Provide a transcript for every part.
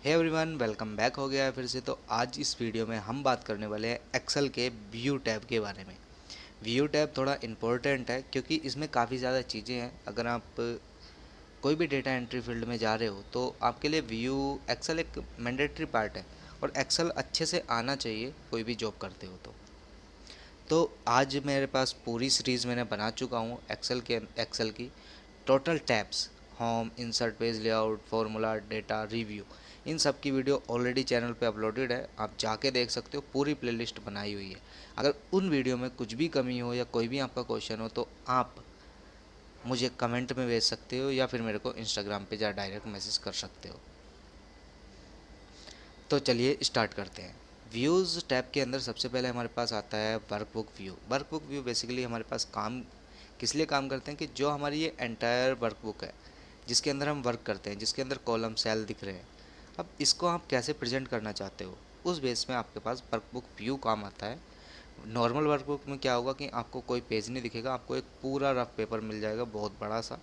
Hey everyone, welcome back हो गया है फिर से। तो आज इस वीडियो में हम बात करने वाले हैं एक्सेल के व्यू टैब के बारे में। व्यू टैब थोड़ा इम्पोर्टेंट है क्योंकि इसमें काफ़ी ज़्यादा चीज़ें हैं। अगर आप कोई भी डेटा एंट्री फील्ड में जा रहे हो तो आपके लिए व्यू एक्सेल एक मैंडेटरी पार्ट है, और एक्सेल अच्छे से आना चाहिए कोई भी जॉब करते हो तो आज मेरे पास पूरी सीरीज़ मैंने बना चुका हूँ एक्सेल की total tabs, home, insert, page layout, formula, data, review, इन सब की वीडियो ऑलरेडी चैनल पे अपलोडेड है। आप जाके देख सकते हो, पूरी प्लेलिस्ट बनाई हुई है। अगर उन वीडियो में कुछ भी कमी हो या कोई भी आपका क्वेश्चन हो तो आप मुझे कमेंट में भेज सकते हो या फिर मेरे को इंस्टाग्राम पे जा डायरेक्ट मैसेज कर सकते हो। तो चलिए स्टार्ट करते हैं। व्यूज़ टैब के अंदर सबसे पहले हमारे पास आता है workbook view. Workbook view basically हमारे पास काम किस लिए काम करते हैं कि जो हमारी ये एंटायर वर्कबुक है जिसके अंदर हम वर्क करते हैं, जिसके अंदर कॉलम सेल दिख रहे हैं, अब इसको आप कैसे प्रेजेंट करना चाहते हो उस बेस में आपके पास वर्कबुक व्यू काम आता है। नॉर्मल वर्कबुक में क्या होगा कि आपको कोई पेज नहीं दिखेगा, आपको एक पूरा रफ पेपर मिल जाएगा बहुत बड़ा सा,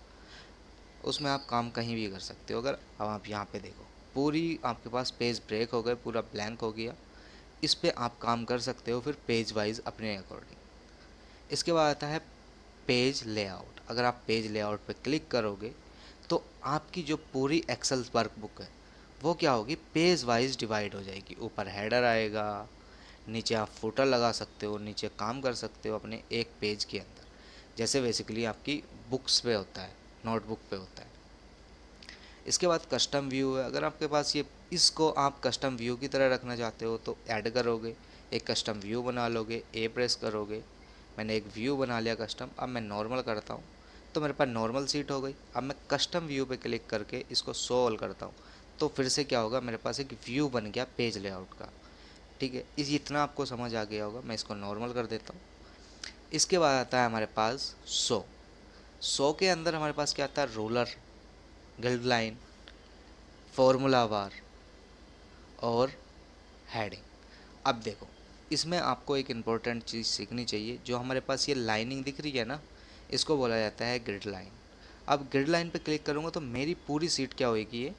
उसमें आप काम कहीं भी कर सकते हो। अगर अब आप यहाँ पे देखो, पूरी आपके पास पेज ब्रेक हो गए, पूरा ब्लैंक हो गया। इस पे आप काम कर सकते हो फिर पेज वाइज अपने अकॉर्डिंग। इसके बाद आता है पेज लेआउट। अगर आप पेज लेआउट पे क्लिक करोगे तो आपकी जो पूरी एक्सेल वर्कबुक है वो क्या होगी, पेज वाइज डिवाइड हो जाएगी। ऊपर हेडर आएगा, नीचे आप फुटर लगा सकते हो, नीचे काम कर सकते हो अपने एक पेज के अंदर, जैसे बेसिकली आपकी बुक्स पे होता है, नोटबुक पे होता है। इसके बाद कस्टम व्यू है। अगर आपके पास ये, इसको आप कस्टम व्यू की तरह रखना चाहते हो तो ऐड करोगे, एक कस्टम व्यू बना लोगे, ए प्रेस करोगे। मैंने एक व्यू बना लिया कस्टम। अब मैं नॉर्मल करता हूँ तो मेरे पास नॉर्मल सीट हो गई। अब मैं कस्टम व्यू पे क्लिक करके इसको शो ऑल करता हूँ तो फिर से क्या होगा, मेरे पास एक व्यू बन गया पेज लेआउट का। ठीक है, इस इतना आपको समझ आ गया होगा। मैं इसको नॉर्मल कर देता हूँ। इसके बाद आता है हमारे पास शो के अंदर हमारे पास क्या आता है, roller, guide line, formula bar और हेडिंग। अब देखो, इसमें आपको एक इम्पोर्टेंट चीज़ सीखनी चाहिए। जो हमारे पास ये लाइनिंग दिख रही है ना, इसको बोला जाता है ग्रिड लाइन। अब ग्रिड लाइन पे क्लिक करूँगा तो मेरी पूरी सीट क्या होएगी, ये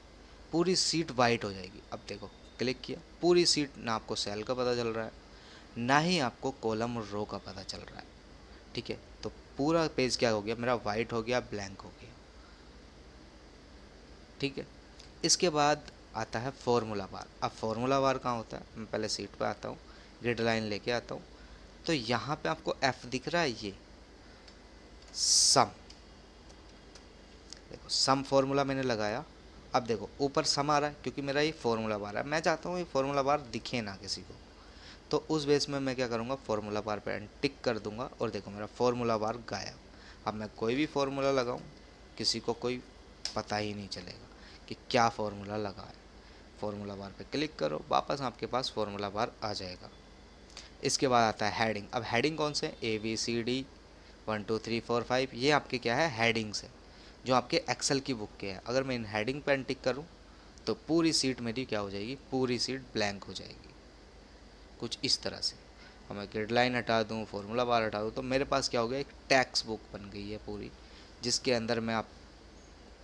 पूरी सीट वाइट हो जाएगी। अब देखो, क्लिक किया, पूरी सीट, ना आपको सेल का पता चल रहा है ना ही आपको कॉलम और रो का पता चल रहा है। ठीक है, तो पूरा पेज क्या हो गया मेरा, वाइट हो गया, ब्लैंक हो गया। ठीक है, इसके बाद आता है फॉर्मूला बार। अब फॉर्मूला बार कहाँ होता है, मैं पहले सीट पे आता हूँ, ग्रिड लाइन लेके आता हूँ, तो यहाँ पे आपको एफ दिख रहा है, ये सम। देखो, सम फॉर्मूला मैंने लगाया। अब देखो ऊपर सम आ रहा है क्योंकि मेरा ये फॉर्मूला बार है। मैं चाहता हूँ ये फॉर्मूला बार दिखे ना किसी को, तो उस बेस में मैं क्या करूँगा, फॉर्मूला बार पे टिक कर दूंगा और देखो मेरा फॉर्मूला बार गायब। अब मैं कोई भी फॉर्मूला लगाऊँ, किसी को कोई पता ही नहीं चलेगा कि क्या फॉर्मूला लगा है। फॉर्मूला बार पे क्लिक करो, वापस आपके पास फॉर्मूला बार आ जाएगा। इसके बाद आता है हेडिंग। अब हेडिंग कौन से, ए बी सी डी 1 2 3 4 5, ये आपके क्या है, हेडिंग्स है जो आपके एक्सेल की बुक के हैं। अगर मैं इन हेडिंग पर टिक करूँ तो पूरी सीट मेरी क्या हो जाएगी, पूरी सीट ब्लैंक हो जाएगी, कुछ इस तरह से। और मैं ग्रिड लाइन हटा दूँ, फॉर्मूला बार हटा दूँ, तो मेरे पास क्या हो गया, एक टेक्स्ट बुक बन गई है पूरी, जिसके अंदर मैं आप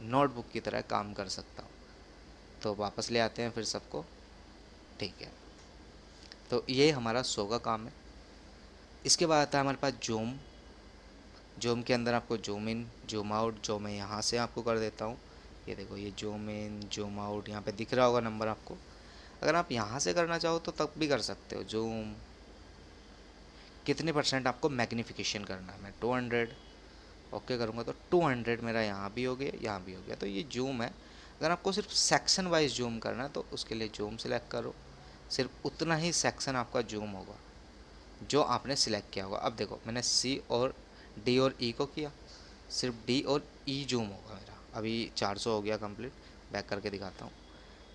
नोटबुक की तरह काम कर सकता हूँ। तो वापस ले आते हैं फिर सबको। ठीक है, तो ये हमारा शो का काम है। इसके बाद आता है हमारे पास जूम। जूम के अंदर आपको जूम इन, जूम आउट, जो मैं यहाँ से आपको कर देता हूँ। ये देखो, ये जूम इन, जूम आउट, यहाँ पे दिख रहा होगा नंबर आपको। अगर आप यहाँ से करना चाहो तो तब भी कर सकते हो। जूम कितने परसेंट आपको मैग्नीफिकेशन करना है, मैं 200 ओके करूँगा तो 200 मेरा यहाँ भी हो गया, यहाँ भी हो गया। तो ये जूम है। अगर आपको सिर्फ सेक्शन वाइज जूम करना है तो उसके लिए जूम सेलेक्ट करो, सिर्फ उतना ही सेक्शन आपका जूम होगा जो आपने सिलेक्ट किया होगा। अब देखो, मैंने सी और डी और ई को किया, सिर्फ डी और ई जूम होगा मेरा। अभी 400 हो गया कंप्लीट। बैक करके दिखाता हूँ।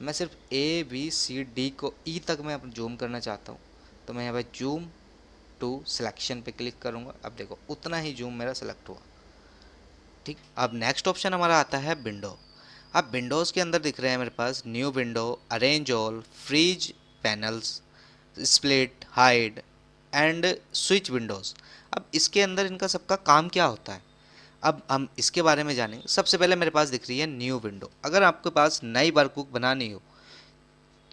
मैं सिर्फ ए बी सी डी को ई तक मैं जूम करना चाहता हूँ, तो मैं यहाँ पे जूम टू सिलेक्शन पे क्लिक करूँगा। अब देखो, उतना ही जूम मेरा सेलेक्ट हुआ। ठीक, अब नेक्स्ट ऑप्शन हमारा आता है विंडो। अब विंडोज़ के अंदर दिख रहे हैं मेरे पास new window, arrange all, freeze panels, split, hide and switch windows. अब इसके अंदर इनका सबका काम क्या होता है, अब हम इसके बारे में जानेंगे। सबसे पहले मेरे पास दिख रही है न्यू विंडो। अगर आपके पास नई वर्कबुक बनानी हो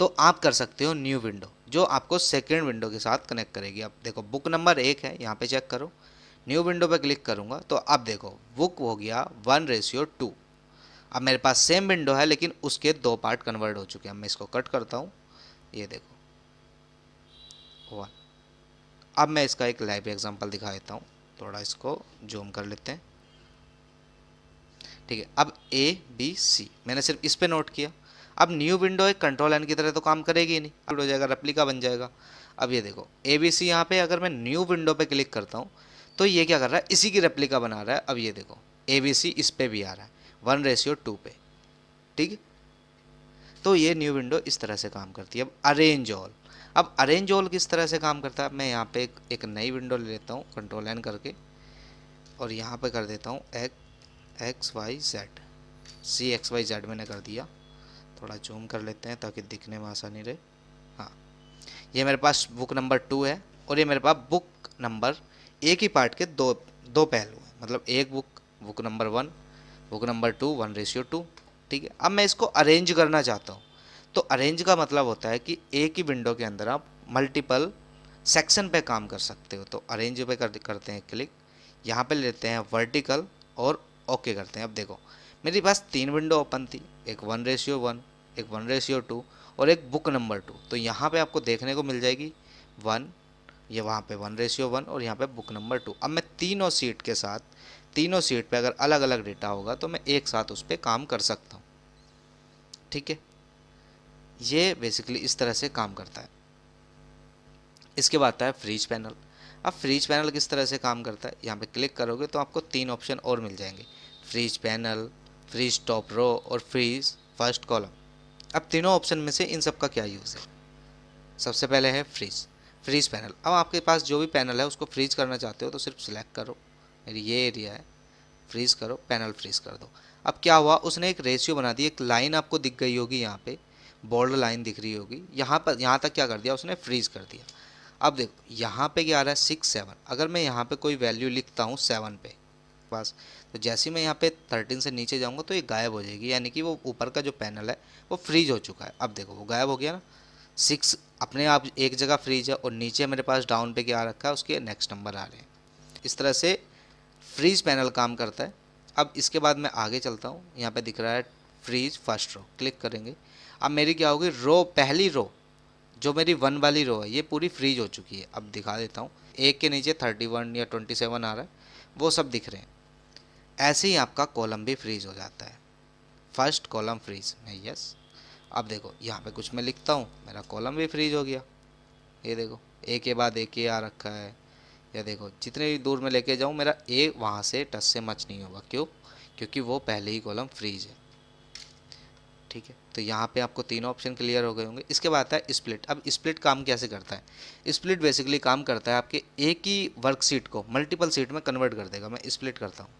तो आप कर सकते हो न्यू विंडो, जो आपको सेकेंड विंडो के साथ कनेक्ट करेगी। अब देखो बुक नंबर 1 है, यहाँ पे चेक करो, न्यू विंडो पे क्लिक करूँगा तो अब देखो बुक हो गया 1:2। अब मेरे पास सेम विंडो है लेकिन उसके 2 पार्ट कन्वर्ट हो चुके हैं। अब मैं इसको कट करता हूँ, ये देखो 1। अब मैं इसका एक लाइव एग्जांपल दिखा देता हूँ, थोड़ा इसको जूम कर लेते हैं। ठीक है, अब ABC मैंने सिर्फ इस पे नोट किया। अब न्यू विंडो एक कंट्रोल एन की तरह तो काम करेगी ही नहीं, हो जाएगा रेप्लिका बन जाएगा। अब ये देखो ABC यहाँ पे अगर मैं न्यू विंडो पे क्लिक करता हूँ तो ये क्या कर रहा है, इसी की रेप्लिका बना रहा है। अब ये देखो ABC इस पे भी आ रहा है 1:2 पे। ठीक है, तो ये न्यू विंडो इस तरह से काम करती है। अब अरेंज ऑल, अब अरेंज ऑल किस तरह से काम करता है, मैं यहाँ पे एक नई विंडो ले लेता हूँ कंट्रोल एन करके, और यहाँ पे कर देता हूँ XYZ मैंने कर दिया। थोड़ा जूम कर लेते हैं ताकि दिखने में आसानी रहे। हाँ, ये मेरे पास बुक नंबर 2 है और ये मेरे पास बुक नंबर, एक ही पार्ट के दो दो पहलू हैं, मतलब एक बुक नंबर 1, बुक नंबर 2 1:2। ठीक है, अब मैं इसको अरेंज करना चाहता हूँ। तो अरेंज का मतलब होता है कि एक ही विंडो के अंदर आप मल्टीपल सेक्शन पे काम कर सकते हो। तो अरेंज पे करते हैं क्लिक, यहाँ पे लेते हैं वर्टिकल और ओके करते हैं। अब देखो मेरे पास 3 विंडो ओपन थी, एक 1:1, एक 1:2 और एक बुक नंबर 2। तो यहाँ पे आपको देखने को मिल जाएगी 1, ये वहाँ पे 1:1 और यहाँ पे बुक नंबर 2। अब मैं तीनों सीट के साथ, तीनों सीट पे अगर अलग अलग डेटा होगा तो मैं एक साथ उस पर काम कर सकता हूँ। ठीक है, ये बेसिकली इस तरह से काम करता है। इसके बाद आता है फ्रीज पैनल। अब फ्रीज पैनल किस तरह से काम करता है, यहाँ पे क्लिक करोगे तो आपको 3 ऑप्शन और मिल जाएंगे, freeze panel, freeze top row और फ्रीज फर्स्ट कॉलम। अब तीनों ऑप्शन में से इन सब का क्या यूज़ है। सबसे पहले है फ्रीज पैनल। अब आपके पास जो भी पैनल है उसको फ्रीज करना चाहते हो तो सिर्फ सिलेक्ट करो, मेरी ये एरिया है, फ्रीज करो, पैनल फ्रीज कर दो। अब क्या हुआ, उसने एक रेशियो बना दी, एक लाइन आपको दिख गई होगी, यहाँ पे बोल्ड लाइन दिख रही होगी, यहाँ पर यहाँ तक क्या कर दिया उसने, फ्रीज कर दिया। अब देखो यहाँ पे क्या आ रहा है 6 7, अगर मैं यहाँ पे कोई वैल्यू लिखता हूँ 7 पे पास, तो जैसे ही मैं यहाँ पे 13 से नीचे जाऊँगा तो ये गायब हो जाएगी, यानी कि वो ऊपर का जो पैनल है वो फ्रीज हो चुका है। अब देखो वो गायब हो गया ना, 6 अपने आप एक जगह फ्रीज है और नीचे मेरे पास डाउन पे क्या आ रखा है, उसके नेक्स्ट नंबर आ रहे हैं। इस तरह से फ्रीज पैनल काम करता है। अब इसके बाद मैं आगे चलता हूँ, यहाँ पे दिख रहा है फ्रीज फर्स्ट रो, क्लिक करेंगे। अब मेरी क्या होगी, रो, पहली रो जो मेरी 1 वाली रो है ये पूरी फ्रीज हो चुकी है। अब दिखा देता हूँ, एक के नीचे 31 या 27 आ रहा है, वो सब दिख रहे हैं। ऐसे ही आपका कॉलम भी फ्रीज हो जाता है, फर्स्ट कॉलम फ्रीज है, यस। अब देखो यहाँ पे कुछ मैं लिखता हूँ, मेरा कॉलम भी फ्रीज हो गया। ये देखो ए के बाद एक ए आ रखा है, या देखो जितने भी दूर में लेके जाऊँ मेरा ए वहाँ से टच से मच नहीं होगा, क्यों, क्योंकि वो पहले ही कॉलम फ्रीज है। ठीक है, तो यहाँ पे आपको तीनों ऑप्शन क्लियर हो गए होंगे। इसके बाद आता है स्प्लिट। अब स्प्लिट काम कैसे करता है, स्प्लिट बेसिकली काम करता है आपके एक ही वर्कशीट को मल्टीपल सीट में कन्वर्ट कर देगा। मैं स्प्लिट करता हूँ,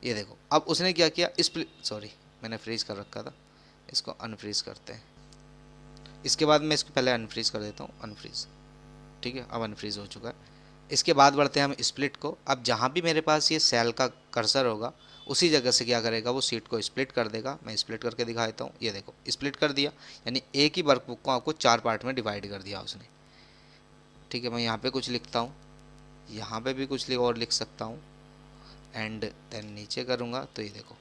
ये देखो अब उसने क्या किया, स्प्लिट, सॉरी मैंने फ्रीज कर रखा था, इसको अनफ्रीज करते हैं। इसके बाद मैं इसको पहले अनफ्रीज कर देता हूँ, अनफ्रीज। ठीक है, अब अनफ्रीज हो चुका है। इसके बाद बढ़ते हैं हम स्प्लिट को। अब जहाँ भी मेरे पास ये सेल का कर्सर होगा उसी जगह से क्या करेगा, वो सीट को स्प्लिट कर देगा। मैं स्प्लिट करके दिखा देता हूँ, ये देखो स्प्लिट कर दिया, यानी एक ही वर्कबुक को आपको 4 पार्ट में डिवाइड कर दिया उसने। ठीक है, मैं यहाँ पे कुछ लिखता हूँ, यहाँ पे भी कुछ और लिख सकता हूँ, एंड देन नीचे करूँगा तो ये देखो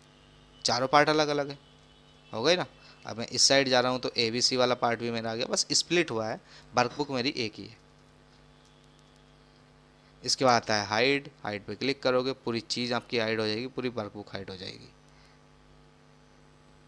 चारों पार्ट अलग अलग है, हो गए ना। अब मैं इस साइड जा रहा हूँ तो ABC वाला पार्ट भी मेरा आ गया, बस स्प्लिट हुआ है, वर्कबुक मेरी एक ही है। इसके बाद आता है हाइड, हाइड पे क्लिक करोगे पूरी चीज़ आपकी हाइड हो जाएगी, पूरी वर्कबुक हाइड हो जाएगी।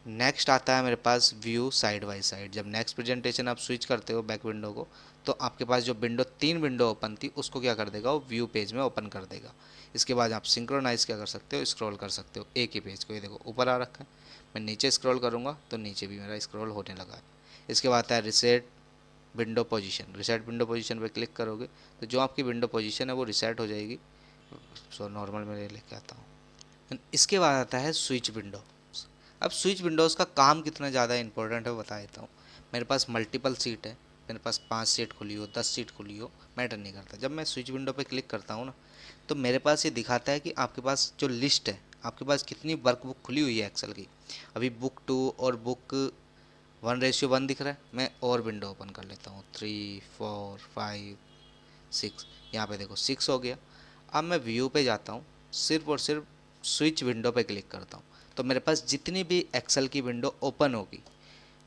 नेक्स्ट आता है मेरे पास व्यू साइड बाई साइड। जब नेक्स्ट प्रेजेंटेशन आप स्विच करते हो बैक विंडो को, तो आपके पास जो विंडो 3 विंडो ओपन थी उसको क्या कर देगा, वो व्यू पेज में ओपन कर देगा। इसके बाद आप सिंक्रोनाइज क्या कर सकते हो, स्क्रॉल कर सकते हो एक ही पेज को। ये देखो ऊपर आ रखा है, मैं नीचे स्क्रॉल करूँगा तो नीचे भी मेरा स्क्रॉल होने लगा है। इसके बाद आता है reset window position. Reset window position पे क्लिक करोगे तो जो आपकी विंडो पोजीशन है वो रिसेट हो जाएगी। सो नॉर्मल में लेके आता हूँ। इसके बाद आता है स्विच विंडो। अब स्विच विंडोज़ का काम कितना ज़्यादा इंपॉर्टेंट है बता देता हूँ। मेरे पास मल्टीपल सीट है, मेरे पास 5 सीट खुली हो, 10 सीट खुली हो, मैटर नहीं करता। जब मैं स्विच विंडो पे क्लिक करता हूँ ना, तो मेरे पास ये दिखाता है कि आपके पास जो लिस्ट है, आपके पास कितनी वर्कबुक खुली हुई है एक्सेल की। अभी बुक 2 और बुक 1:1 दिख रहा है, मैं और विंडो ओपन कर लेता हूँ, 3 4 5 6, यहाँ पे देखो 6 हो गया। अब मैं व्यू पे जाता हूँ, सिर्फ और सिर्फ स्विच विंडो पे क्लिक करता हूँ, तो मेरे पास जितनी भी एक्सेल की विंडो ओपन होगी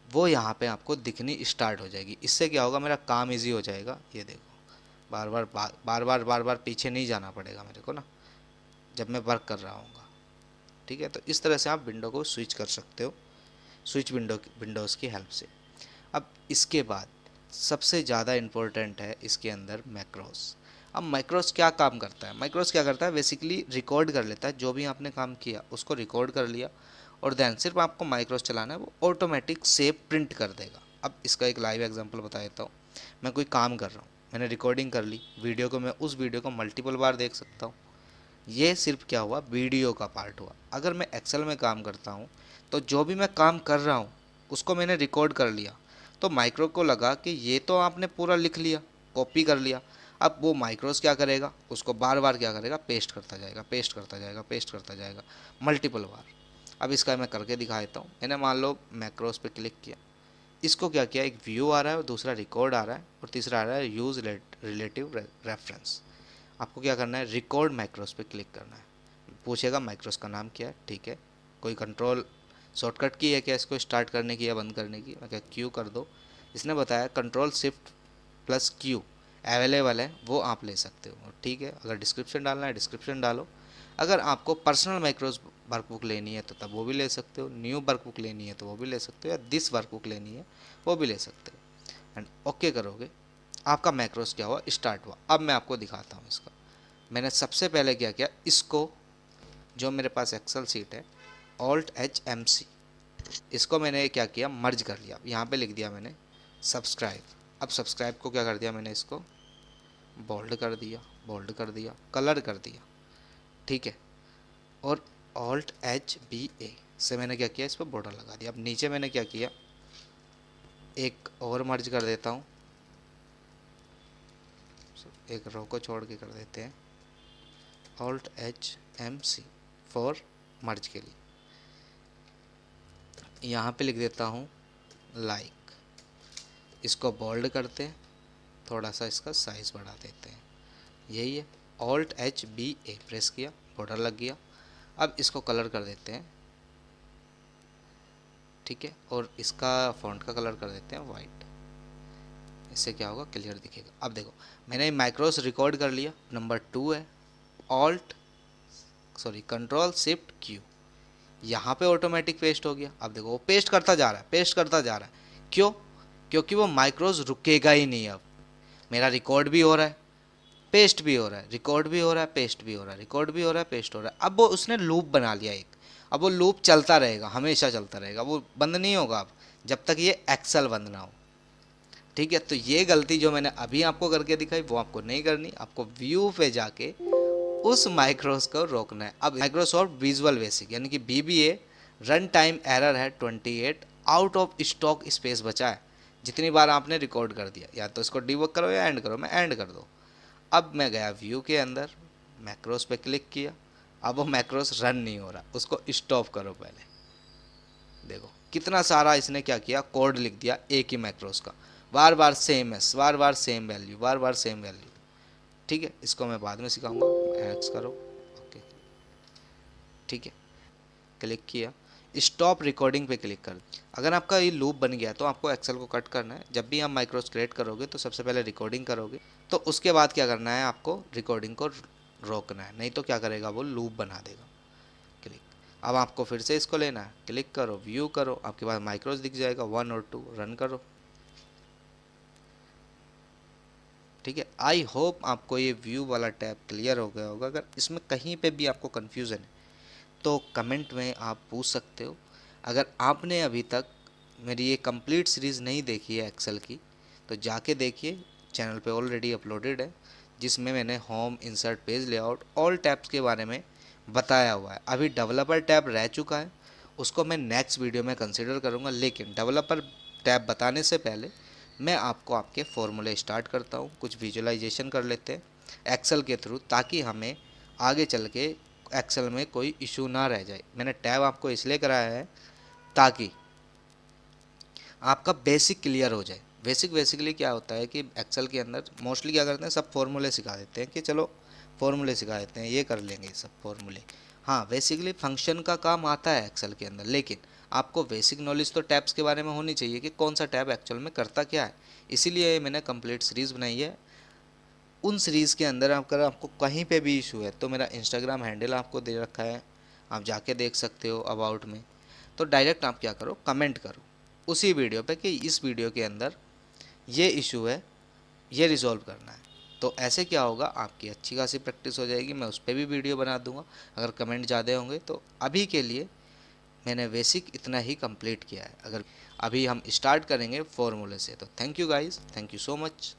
वो यहाँ पे आपको दिखनी स्टार्ट हो जाएगी। इससे क्या होगा, मेरा काम इजी हो जाएगा। ये देखो बार बार पीछे नहीं जाना पड़ेगा मेरे को ना, जब मैं वर्क कर रहा हूँगा। ठीक है, तो इस तरह से आप विंडो को स्विच कर सकते हो, स्विच विंडोज़ की हेल्प से। अब इसके बाद सबसे ज़्यादा इम्पोर्टेंट है इसके अंदर मैक्रोस। अब मैक्रोस क्या काम करता है, मैक्रोस क्या करता है, बेसिकली रिकॉर्ड कर लेता है, जो भी आपने काम किया उसको रिकॉर्ड कर लिया, और देन सिर्फ आपको माइक्रोस चलाना है, वो ऑटोमेटिक सेव प्रिंट कर देगा। अब इसका एक लाइव एग्जांपल बता देता हूँ। मैं कोई काम कर रहा हूँ, मैंने रिकॉर्डिंग कर ली वीडियो को, मैं उस वीडियो को मल्टीपल बार देख सकता हूँ। ये सिर्फ क्या हुआ, वीडियो का पार्ट हुआ। अगर मैं एक्सेल में काम करता हूँ तो जो भी मैं काम कर रहा हूँ उसको मैंने रिकॉर्ड कर लिया, तो माइक्रो को लगा कि ये तो आपने पूरा लिख लिया, कॉपी कर लिया। अब वो माइक्रोस क्या करेगा, उसको बार बार क्या करेगा, पेस्ट करता जाएगा, पेस्ट करता जाएगा, पेस्ट करता जाएगा, मल्टीपल बार। अब इसका मैं करके दिखा देता हूँ। मैंने मान लो मैक्रोस पे क्लिक किया, इसको क्या किया, एक व्यू आ रहा है और दूसरा रिकॉर्ड आ रहा है और तीसरा आ रहा है यूज़ रिलेटिव रेफरेंस। आपको क्या करना है, रिकॉर्ड मैक्रोस पे क्लिक करना है। पूछेगा मैक्रोस का नाम क्या है, ठीक है, कोई कंट्रोल शॉर्टकट की है क्या इसको स्टार्ट करने की या बंद करने की, मैं क्या क्यू कर दो। इसने बताया control shift plus Q available है, वो आप ले सकते हो, ठीक है। अगर डिस्क्रिप्शन डालना है डिस्क्रिप्शन डालो। अगर आपको पर्सनल मैक्रोस वर्कबुक लेनी है तो तब वो भी ले सकते हो, न्यू वर्कबुक लेनी है तो वो भी ले सकते हो, या दिस वर्कबुक लेनी है वो भी ले सकते हो। एंड ओके करोगे, आपका मैक्रोस क्या हुआ, स्टार्ट हुआ। अब मैं आपको दिखाता हूँ इसका। मैंने सबसे पहले क्या किया, इसको जो मेरे पास एक्सेल सीट है Alt+H+MC, इसको मैंने क्या किया, मर्ज कर लिया। यहाँ पे लिख दिया मैंने सब्सक्राइब। अब सब्सक्राइब को क्या कर दिया मैंने, इसको बोल्ड कर दिया, बोल्ड कर दिया, कलर कर दिया, ठीक है। और Alt+H+B+A से मैंने क्या किया, इस पर बॉर्डर लगा दिया। अब नीचे मैंने क्या किया, एक और मर्ज कर देता हूँ, एक रो को छोड़ के कर देते हैं Alt+H+MC फॉर मर्ज के लिए। यहाँ पे लिख देता हूँ लाइक, इसको बोल्ड करते हैं, थोड़ा सा इसका साइज़ बढ़ा देते हैं, यही है। Alt+H+B+A प्रेस किया, बॉर्डर लग गया। अब इसको कलर कर देते हैं, ठीक है, और इसका फॉन्ट का कलर कर देते हैं वाइट। इससे क्या होगा, क्लियर दिखेगा। अब देखो मैंने माइक्रोस रिकॉर्ड कर लिया, नंबर 2 है कंट्रोल शिफ्ट क्यू, यहाँ पे ऑटोमेटिक पेस्ट हो गया। अब देखो वो पेस्ट करता जा रहा है, पेस्ट करता जा रहा है, क्यों, क्योंकि वो माइक्रोस रुकेगा ही नहीं। अब मेरा रिकॉर्ड भी हो रहा है, पेस्ट भी हो रहा है, रिकॉर्ड भी हो रहा है, पेस्ट भी हो रहा है, रिकॉर्ड भी हो रहा है, पेस्ट हो रहा है। अब वो उसने लूप बना लिया एक, अब वो लूप चलता रहेगा, हमेशा चलता रहेगा, वो बंद नहीं होगा अब, जब तक ये एक्सेल बंद ना हो, ठीक है। तो ये गलती जो मैंने अभी आपको करके दिखाई वो आपको नहीं करनी, आपको व्यू पे जाके उस माइक्रोस को रोकना है। अब माइक्रोसॉफ्ट विजुअल बेसिक यानी कि बीबीए रन टाइम एरर है 28, आउट ऑफ स्टॉक स्पेस बचा है। जितनी बार आपने रिकॉर्ड कर दिया, या तो इसको डिबग करो या एंड करो, मैं एंड कर दो। अब मैं गया व्यू के अंदर, मैक्रोस पे क्लिक किया, अब वो मैक्रोस रन नहीं हो रहा, उसको स्टॉप करो पहले। देखो कितना सारा इसने क्या किया, कोड लिख दिया एक ही मैक्रोस का, बार बार सेम एस, बार बार सेम वैल्यू, बार बार सेम वैल्यू, ठीक है। इसको मैं बाद में सिखाऊंगा, एक्स करो, ओके, ठीक है। क्लिक किया, स्टॉप रिकॉर्डिंग पे क्लिक कर। अगर आपका ये लूप बन गया तो आपको एक्सेल को कट करना है। जब भी आप माइक्रोस क्रिएट करोगे तो सबसे पहले रिकॉर्डिंग करोगे, तो उसके बाद क्या करना है, आपको रिकॉर्डिंग को रोकना है, नहीं तो क्या करेगा, वो लूप बना देगा। क्लिक, अब आपको फिर से इसको लेना है, क्लिक करो, व्यू करो, आपके पास माइक्रोस दिख जाएगा 1 और 2, रन करो, ठीक है। आई होप आपको ये व्यू वाला टैब क्लियर हो गया होगा। अगर इसमें कहीं पे भी आपको कन्फ्यूज़न है तो कमेंट में आप पूछ सकते हो। अगर आपने अभी तक मेरी ये कंप्लीट सीरीज़ नहीं देखी है एक्सेल की, तो जाके देखिए, चैनल पे ऑलरेडी अपलोडेड है, जिसमें मैंने home, insert, page layout, all tabs के बारे में बताया हुआ है। अभी डेवलपर टैब रह चुका है, उसको मैं नेक्स्ट वीडियो में कंसिडर करूँगा, लेकिन डेवलपर टैब बताने से पहले मैं आपको आपके फॉर्मूले स्टार्ट करता हूँ, कुछ विजुअलाइजेशन कर लेते हैं एक्सेल के थ्रू, ताकि हमें आगे चल के एक्सेल में कोई इशू ना रह जाए। मैंने टैब आपको इसलिए कराया है ताकि आपका बेसिक क्लियर हो जाए। बेसिकली क्या होता है कि एक्सेल के अंदर मोस्टली क्या करते हैं, सब फॉर्मूले सिखा देते हैं कि चलो फॉर्मूले सिखा देते हैं, ये कर लेंगे सब फॉर्मूले। हाँ, बेसिकली फंक्शन का काम आता है एक्सेल के अंदर, लेकिन आपको बेसिक नॉलेज तो टैब्स के बारे में होनी चाहिए कि कौन सा टैब एक्चुअल में करता क्या है। इसीलिए मैंने कंप्लीट सीरीज़ बनाई है। उन सीरीज़ के अंदर अगर आपको कहीं पे भी इशू है तो मेरा इंस्टाग्राम हैंडल आपको दे रखा है, आप जाके देख सकते हो अबाउट में। तो डायरेक्ट आप क्या करो, कमेंट करो उसी वीडियो पे कि इस वीडियो के अंदर ये इशू है, ये रिजॉल्व करना है। तो ऐसे क्या होगा, आपकी अच्छी खासी प्रैक्टिस हो जाएगी। मैं उस पर भी वीडियो बना दूंगा अगर कमेंट ज़्यादा होंगे। तो अभी के लिए मैंने बेसिक इतना ही कंप्लीट किया है। अगर अभी हम स्टार्ट करेंगे फॉर्मूले से। तो thank you guys, thank you so much.